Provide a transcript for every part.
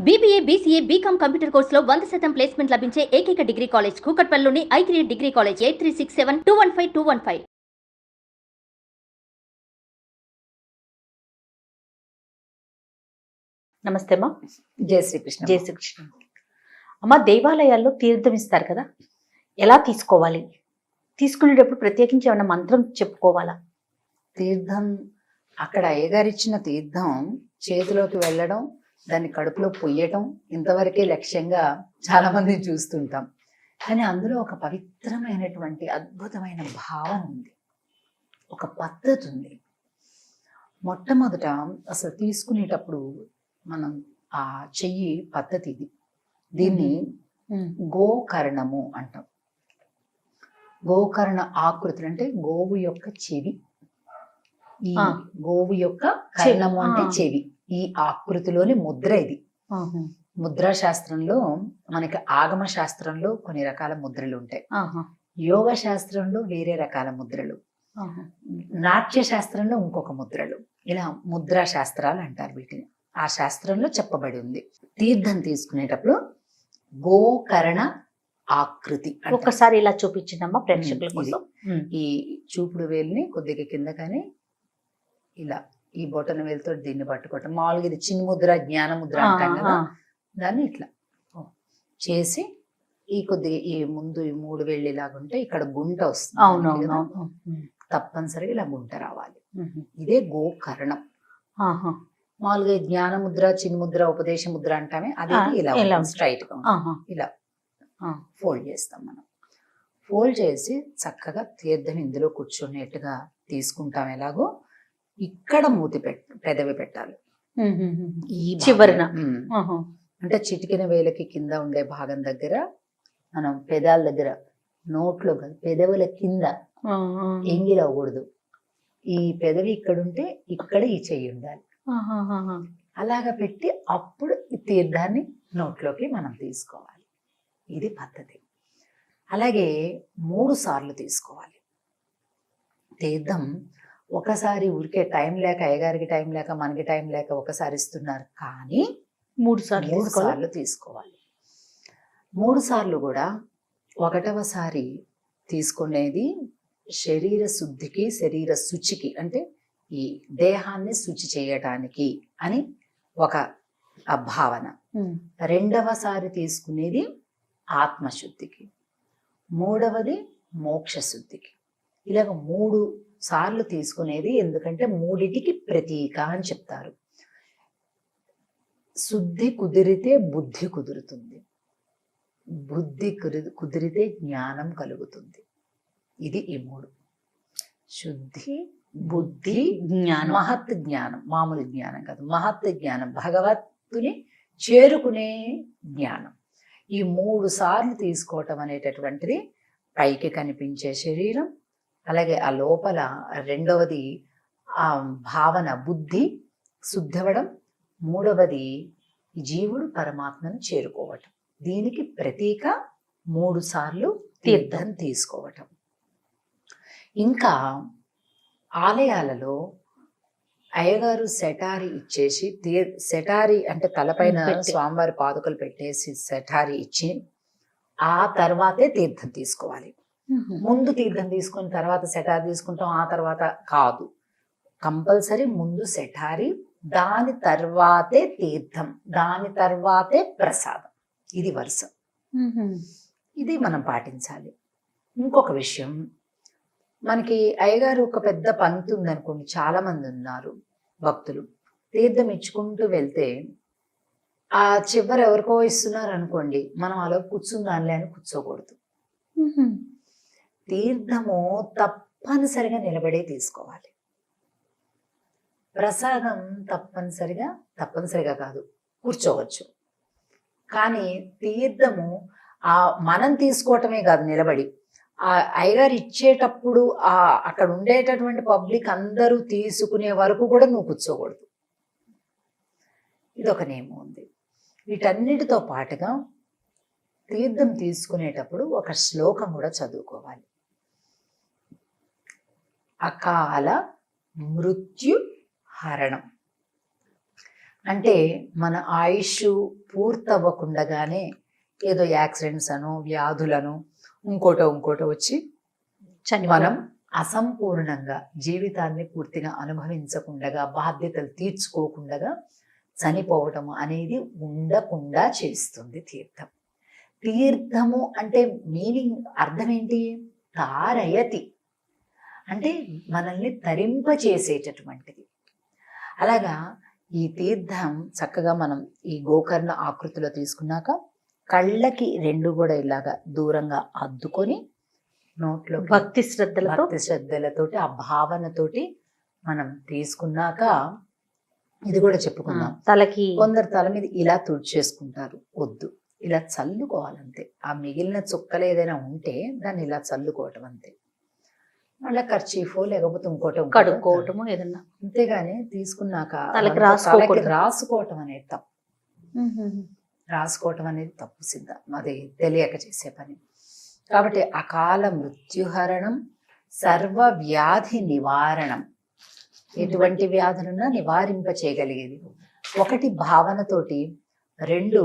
BBA, BCA, BCom computer కోర్సులో 100% placement లభించే ఏకైక డిగ్రీ కాలేజ్ కూకట్పల్లిలోని i3 డిగ్రీ కాలేజ్ 8367215215. నమస్తే అమ్మా. జై శ్రీకృష్ణ. జై శ్రీకృష్ణ. అమ్మ, దేవాలయాల్లో తీర్థం ఇస్తారు కదా, ఎలా తీసుకోవాలి? తీసుకునేటప్పుడు ప్రత్యేకించి ఏమైనా మంత్రం చెప్పుకోవాలా? తీర్థం అక్కడ అయ్యగారు ఇచ్చిన తీర్థం చేతిలోకి వెళ్ళడం, దాన్ని కడుపులో పొయ్యటం ఇంతవరకే లక్ష్యంగా చాలా మందిని చూస్తుంటాం. కానీ అందులో ఒక పవిత్రమైనటువంటి అద్భుతమైన భావం ఉంది, ఒక పద్ధతి ఉంది. మొట్టమొదట అసలు తీసుకునేటప్పుడు మనం ఆ చెయ్యి పద్ధతి ఇది. దీన్ని గోకర్ణము అంటాం. గోకర్ణ ఆకృతులు అంటే గోవు యొక్క చెవి. ఈ గోవు యొక్క కర్ణము అంటే చెవి. ఈ ఆకృతిలోని ముద్ర ఇది. ముద్రా శాస్త్రంలో మనకి ఆగమ శాస్త్రంలో కొన్ని రకాల ముద్రలు ఉంటాయి, యోగ శాస్త్రంలో వేరే రకాల ముద్రలు, నాట్య శాస్త్రంలో ఇంకొక ముద్రలు, ఇలా ముద్రా శాస్త్రాలు అంటారు వీటిని. ఆ శాస్త్రంలో చెప్పబడి ఉంది. తీర్థం తీసుకునేటప్పుడు గోకర్ణ ఆకృతి. ఒక్కసారి ఇలా చూపించిందమ్మా ప్రేక్షకుల కోసం. ఈ చూపుడు వేలుని కొద్దిగా కింద కానీ ఇలా ఈ బొటన వేలుతో దీన్ని పట్టుకోవటం. మామూలుగా ఇది చిన్న ముద్ర, జ్ఞాన ముద్ర అంటాం కదా, దాన్ని ఇట్లా చేసి ఈ కొద్దిగా ఈ ముందు ఈ 3 వేళ్ళు ఇలాగుంటే ఇక్కడ గుంట వస్తుంది. తప్పనిసరిగా ఇలా గుంట రావాలి. ఇదే గోకర్ణం. మామూలుగా జ్ఞాన ముద్ర, చిన్న ముద్ర, ఉపదేశ ముద్ర అంటామే, అది ఇలా స్ట్రైట్ గా ఇలా ఫోల్డ్ చేస్తాం మనం. ఫోల్డ్ చేసి చక్కగా తీర్థం ఇందులో కూర్చునేట్టుగా తీసుకుంటాం. ఎలాగో ఇక్కడ మూతి పెదవి పెట్టాలి ఈ చివరన. అంటే చిటికిన వేలకి కింద ఉండే భాగం దగ్గర, మనం పెదాల దగ్గర, నోట్లో పెదవుల కింద ఎంగిలి అవ్వకూడదు. ఈ పెదవి ఇక్కడ ఉంటే ఇక్కడ ఈ చెయ్యి ఉండాలి. అలాగా పెట్టి అప్పుడు ఈ తీర్థాన్ని నోట్లోకి మనం తీసుకోవాలి. ఇది పద్ధతి. అలాగే 3 సార్లు తీసుకోవాలి తీర్థం. ఒకసారి ఊరికే టైం లేక, అయ్యగారికి టైం లేక, మనకి టైం లేక ఒకసారి ఇస్తున్నారు, కానీ 3 సార్లు తీసుకోవాలి. 3 సార్లు కూడా 1వ సారి తీసుకునేది శరీర శుద్ధికి, శరీర శుచికి, అంటే ఈ దేహాన్ని శుచి చేయటానికి అని ఒక భావన. 2వ సారి తీసుకునేది ఆత్మశుద్ధికి, 3వది మోక్ష శుద్ధికి. ఇలాగ 3 సార్లు తీసుకునేది. ఎందుకంటే 3టికి ప్రతీక అని చెప్తారు. శుద్ధి కుదిరితే బుద్ధి కుదురుతుంది, బుద్ధి కుదిరితే జ్ఞానం కలుగుతుంది. ఇది ఈ 3: శుద్ధి, బుద్ధి, జ్ఞానం. మహత్ జ్ఞానం, మామూలు జ్ఞానం కాదు, మహత్ జ్ఞానం, భగవత్తుని చేరుకునే జ్ఞానం. ఈ 3 సార్లు తీసుకోవటం అనేటటువంటిది పైకి కనిపించే శరీరం, అలాగే ఆ లోపల 2వది ఆ భావన, బుద్ధి శుద్ధవడం, 3వది జీవుడు పరమాత్మను చేరుకోవటం. దీనికి ప్రతీక 3 సార్లు తీర్థం తీసుకోవటం. ఇంకా ఆలయాలలో అయ్యగారు సెటారి ఇచ్చేసి, సెటారి అంటే తలపైన స్వామివారి పాదుకలు పెట్టేసి సెటారి ఇచ్చి ఆ తర్వాతే తీర్థం తీసుకోవాలి. ముందు తీర్థం తీసుకుని తర్వాత సెటారి తీసుకుంటాం, ఆ తర్వాత కాదు. కంపల్సరీ ముందు సెటారి, దాని తర్వాతే తీర్థం, దాని తర్వాతే ప్రసాదం. ఇది వరుస. ఇది మనం పాటించాలి. ఇంకొక విషయం, మనకి అయ్యగారు ఒక పెద్ద పంక్తి ఉందనుకోండి, చాలా మంది ఉన్నారు భక్తులు, తీర్థం ఇచ్చుకుంటూ వెళ్తే ఆ చివరి ఎవరికో ఇస్తున్నారు అనుకోండి, మనం అలా కూర్చుందానిలే అని కూర్చోకూడదు. తీర్థము తప్పనిసరిగా నిలబడే తీసుకోవాలి. ప్రసాదం తప్పనిసరిగా కాదు, కూర్చోవచ్చు. కానీ తీర్థము మనం తీసుకోవటమే కాదు, నిలబడి ఆ అయ్యగారు ఇచ్చేటప్పుడు అక్కడ ఉండేటటువంటి పబ్లిక్ అందరూ తీసుకునే వరకు కూడా నువ్వు కూర్చోకూడదు. ఇదొక నియమం ఉంది. వీటన్నిటితో పాటుగా తీర్థం తీసుకునేటప్పుడు ఒక శ్లోకం కూడా చదువుకోవాలి. అకాల మృత్యు హరణం అంటే మన ఆయుష్ పూర్తవ్వకుండగానే ఏదో యాక్సిడెంట్స్ అను వ్యాధులను ఇంకోటో వచ్చి మనం అసంపూర్ణంగా జీవితాన్ని పూర్తిగా అనుభవించకుండా బాధ్యతలు తీర్చుకోకుండా చనిపోవటము అనేది ఉండకుండా చేస్తుంది తీర్థం. తీర్థము అంటే మీనింగ్ అర్థం ఏంటి? తారయతి అంటే మనల్ని తరింపచేసేటటువంటిది. అలాగా ఈ తీర్థం చక్కగా మనం ఈ గోకర్ణ ఆకృతిలో తీసుకున్నాక కళ్ళకి రెండు కూడా ఇలాగా దూరంగా అద్దుకొని నోట్లో భక్తి శ్రద్ధలతోటి ఆ భావనతోటి మనం తీసుకున్నాక ఇది కూడా చెప్పుకుందాం. తలకి కొందరు తల మీద ఇలా తుడిచేసుకుంటారు. వద్దు, ఇలా చల్లుకోవాలంతే. ఆ మిగిలిన చుక్కలు ఏదైనా ఉంటే దాన్ని ఇలా చల్లుకోవటం అంతే. మళ్ళీ కర్చీఫో లేకపోతే ఇంకోటి కడుక్కోవటము ఏదన్నా, అంతేగాని తీసుకున్నాక తలకి రాసుకోవటం అనేది తప్పు. రాసుకోవటం అనేది తప్పు సిద్ధం, అది తెలియక చేసే పని. కాబట్టి అకాల మృత్యుహరణం, సర్వ వ్యాధి నివారణం, ఎటువంటి వ్యాధులున్నా నివారింప చేయగలిగేది. ఒకటి భావనతోటి, రెండు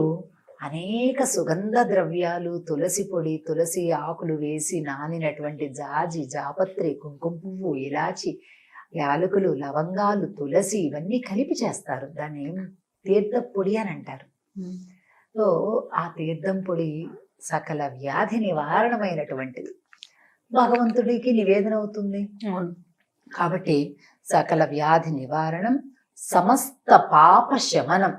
అనేక సుగంధ ద్రవ్యాలు, తులసి పొడి, తులసి ఆకులు వేసి నానినటువంటి జాజి, జాపత్రి, కుంకుమ పువ్వు, ఇలాచి, యాలకులు, లవంగాలు, తులసి ఇవన్నీ కలిపి చేస్తారు. దాన్ని తీర్థ పొడి అని అంటారు. సో ఆ తీర్థం పొడి సకల వ్యాధి నివారణమైనటువంటిది, భగవంతుడికి నివేదన అవుతుంది. కాబట్టి సకల వ్యాధి నివారణం, సమస్త పాప శమనం,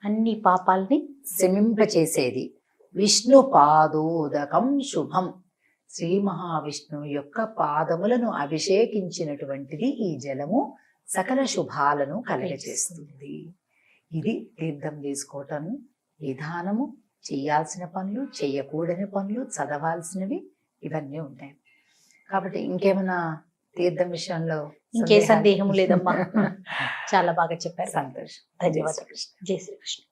అన్ని పాపాలని శమింపచేసేది. విష్ణు పాదోదకం శుభం, శ్రీ మహావిష్ణువు యొక్క పాదములను అభిషేకించినటువంటిది ఈ జలము సకల శుభాలను కలగజేస్తుంది. ఇది తీర్థం తీసుకోవటం విధానము. చేయాల్సిన పనులు, చేయకూడని పనులు, చదవాల్సినవి ఇవన్నీ ఉంటాయి. కాబట్టి ఇంకేమైనా తీర్థం విషయంలో ఇంకే సందేహం లేదమ్మా. చాలా బాగా చెప్పారు. సంతోషం. ధన్యవాదాలు. జై శ్రీకృష్ణ.